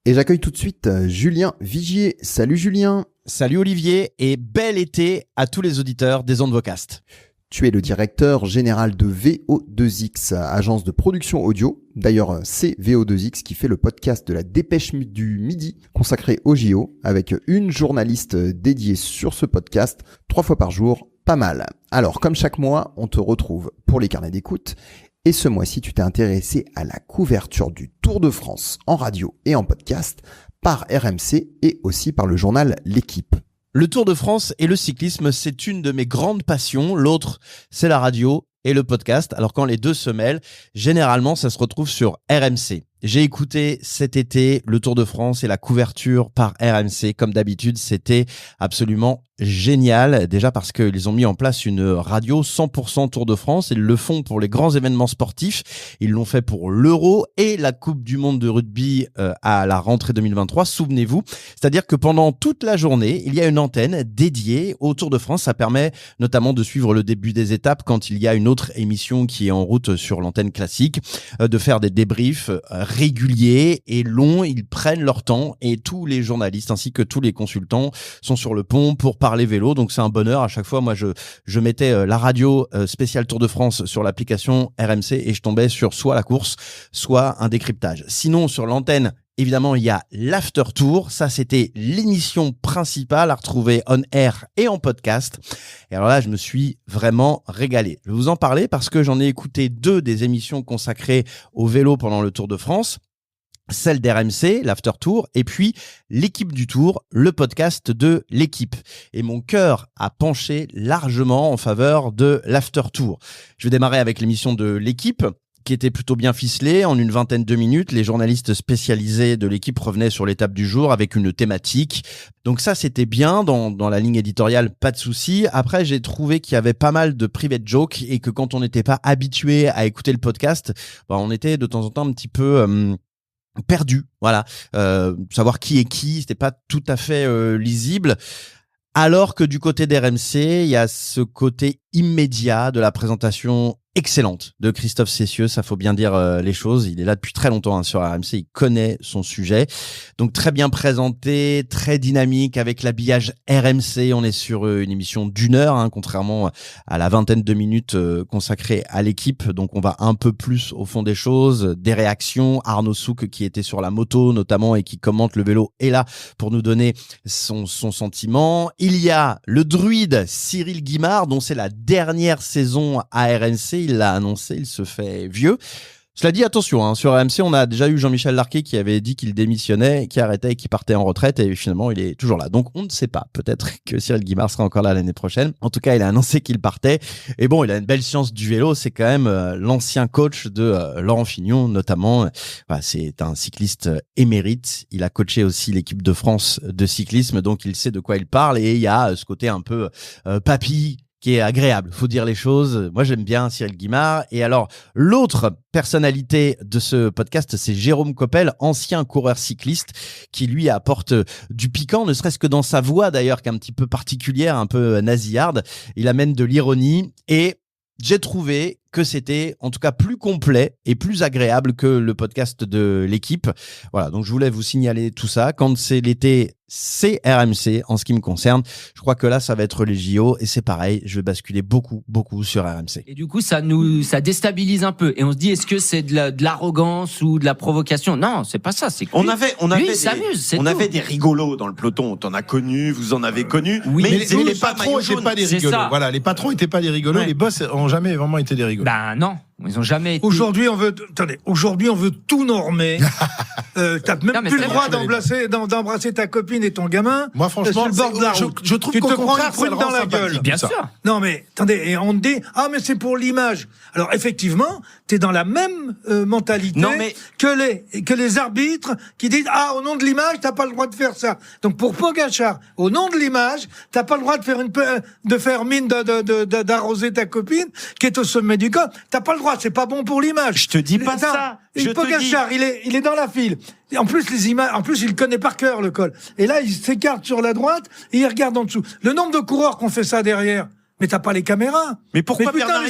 Et j'accueille tout de suite Julien Vigier. Salut Julien. Salut Olivier et bel été à tous les auditeurs des Ondes Vocast. Tu es le directeur général de VO2X, agence de production audio. D'ailleurs, c'est VO2X qui fait le podcast de la Dépêche du Midi consacré au JO avec une journaliste dédiée sur ce podcast 3 fois par jour. Pas mal. Alors, comme chaque mois, on te retrouve pour les carnets d'écoute. Et ce mois-ci, tu t'es intéressé à la couverture du Tour de France en radio et en podcast par RMC et aussi par le journal L'Équipe. Le Tour de France et le cyclisme, c'est une de mes grandes passions. L'autre, c'est la radio et le podcast. Alors quand les deux se mêlent, généralement, ça se retrouve sur RMC. J'ai écouté cet été le Tour de France et la couverture par RMC. Comme d'habitude, c'était absolument génial. Déjà parce qu'ils ont mis en place une radio 100% Tour de France. Ils le font pour les grands événements sportifs. Ils l'ont fait pour l'Euro et la Coupe du Monde de rugby à la rentrée 2023. Souvenez-vous. C'est-à-dire que pendant toute la journée, il y a une antenne dédiée au Tour de France. Ça permet notamment de suivre le début des étapes quand il y a une autre émission qui est en route sur l'antenne classique, de faire des débriefs réguliers et longs. Ils prennent leur temps et tous les journalistes ainsi que tous les consultants sont sur le pont pour parler vélo. Donc c'est un bonheur. À chaque fois, moi, je mettais la radio spéciale Tour de France sur l'application RMC et je tombais sur soit la course, soit un décryptage. Sinon, sur l'antenne, évidemment, il y a l'After Tour. Ça, c'était l'émission principale à retrouver on air et en podcast. Et alors là, je me suis vraiment régalé. Je vais vous en parler parce que j'en ai écouté 2 des émissions consacrées au vélo pendant le Tour de France. Celle d'RMC, l'After Tour, et puis l'Équipe du Tour, le podcast de l'équipe. Et mon cœur a penché largement en faveur de l'After Tour. Je vais démarrer avec l'émission de l'équipe, qui était plutôt bien ficelée. En une vingtaine de minutes, les journalistes spécialisés de l'équipe revenaient sur l'étape du jour avec une thématique. Donc ça, c'était bien. Dans la ligne éditoriale, pas de souci. Après, j'ai trouvé qu'il y avait pas mal de private jokes et que quand on n'était pas habitué à écouter le podcast, on était de temps en temps un petit peu perdu. Voilà. Savoir qui est qui, c'était pas tout à fait lisible. Alors que du côté d'RMC, il y a ce côté immédiat de la présentation excellente de Christophe Cessieux, ça faut bien dire les choses. Il est là depuis très longtemps sur RMC, il connaît son sujet. Donc très bien présenté, très dynamique avec l'habillage RMC. On est sur une émission d'1 heure, contrairement à la vingtaine de minutes consacrée à l'équipe. Donc on va un peu plus au fond des choses, des réactions. Arnaud Souk qui était sur la moto notamment et qui commente le vélo est là pour nous donner son sentiment. Il y a le druide Cyril Guimard dont c'est la dernière saison à RMC. Il l'a annoncé, il se fait vieux. Cela dit, attention, sur RMC, on a déjà eu Jean-Michel Larquet qui avait dit qu'il démissionnait, qui arrêtait et qui partait en retraite et finalement il est toujours là. Donc on ne sait pas, peut-être que Cyril Guimard sera encore là l'année prochaine. En tout cas, il a annoncé qu'il partait. Et bon, il a une belle science du vélo, c'est quand même l'ancien coach de Laurent Fignon notamment. C'est un cycliste émérite. Il a coaché aussi l'équipe de France de cyclisme, donc il sait de quoi il parle et il y a ce côté un peu papy qui est agréable, faut dire les choses. Moi, j'aime bien Cyril Guimard. Et alors, l'autre personnalité de ce podcast, c'est Jérôme Coppel, ancien coureur cycliste, qui lui apporte du piquant, ne serait-ce que dans sa voix d'ailleurs, qui est un petit peu particulière, un peu nasillarde. Il amène de l'ironie et j'ai trouvé que c'était en tout cas plus complet et plus agréable que le podcast de l'équipe. Voilà, donc je voulais vous signaler tout ça. Quand c'est l'été, c'est RMC en ce qui me concerne. Je crois que là, ça va être les JO et c'est pareil, je vais basculer beaucoup sur RMC. Et du coup, ça déstabilise un peu. Et on se dit, est-ce que c'est de l'arrogance ou de la provocation? Non, c'est pas ça. C'est que on avait des rigolos dans le peloton. T'en as connu, vous en avez connu. Oui, mais les patrons n'étaient pas des rigolos. Voilà, les patrons n'étaient pas des rigolos. Ouais. Les boss ont jamais vraiment été des rigolos. Ben non, ils ont jamais été. Aujourd'hui, on veut tout normer. T'as même plus le droit d'embrasser ta copine et ton gamin. Moi, franchement, je trouve tu qu'au te prends contraire, une prune dans la gueule. Bien sûr. Non, mais attendez, et on te dit, mais c'est pour l'image. Alors effectivement, t'es dans la même mentalité que les arbitres qui disent, au nom de l'image, t'as pas le droit de faire ça. Donc pour Pogačar, au nom de l'image, t'as pas le droit de faire mine d'arroser ta copine qui est au sommet du corps. T'as pas le droit, c'est pas bon pour l'image. Je te dis pas ça. Pogačar, il est dans la file. Et en plus, il connaît par cœur le col. Et là, il s'écarte sur la droite et il regarde en dessous. Le nombre de coureurs qu'on fait ça derrière, Mais t'as pas les caméras. Mais pourquoi putain, Bernard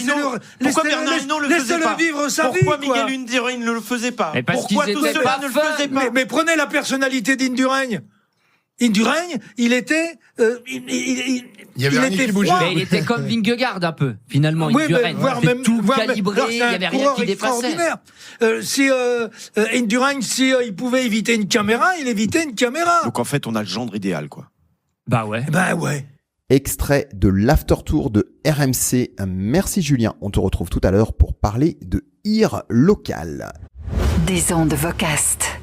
Hinault le faisait pas? Vivre sa vie, pourquoi Miguel Indurain ne le faisait pas? Pourquoi tous ceux-là ne le faisaient pas? Mais prenez la personnalité d'Indurain. Indurain, il était, il était froid. Mais il était comme Vingegaard un peu, finalement. Oui, Indurain, voire même tout voire calibré, même, il y avait rien qui dépassait. Si Indurain, il pouvait éviter une caméra, il évitait une caméra. Donc en fait, on a le gendre idéal, quoi. Bah ouais. Extrait de l'After Tour de RMC. Merci Julien. On te retrouve tout à l'heure pour parler de IR local. Des ondes Vocast.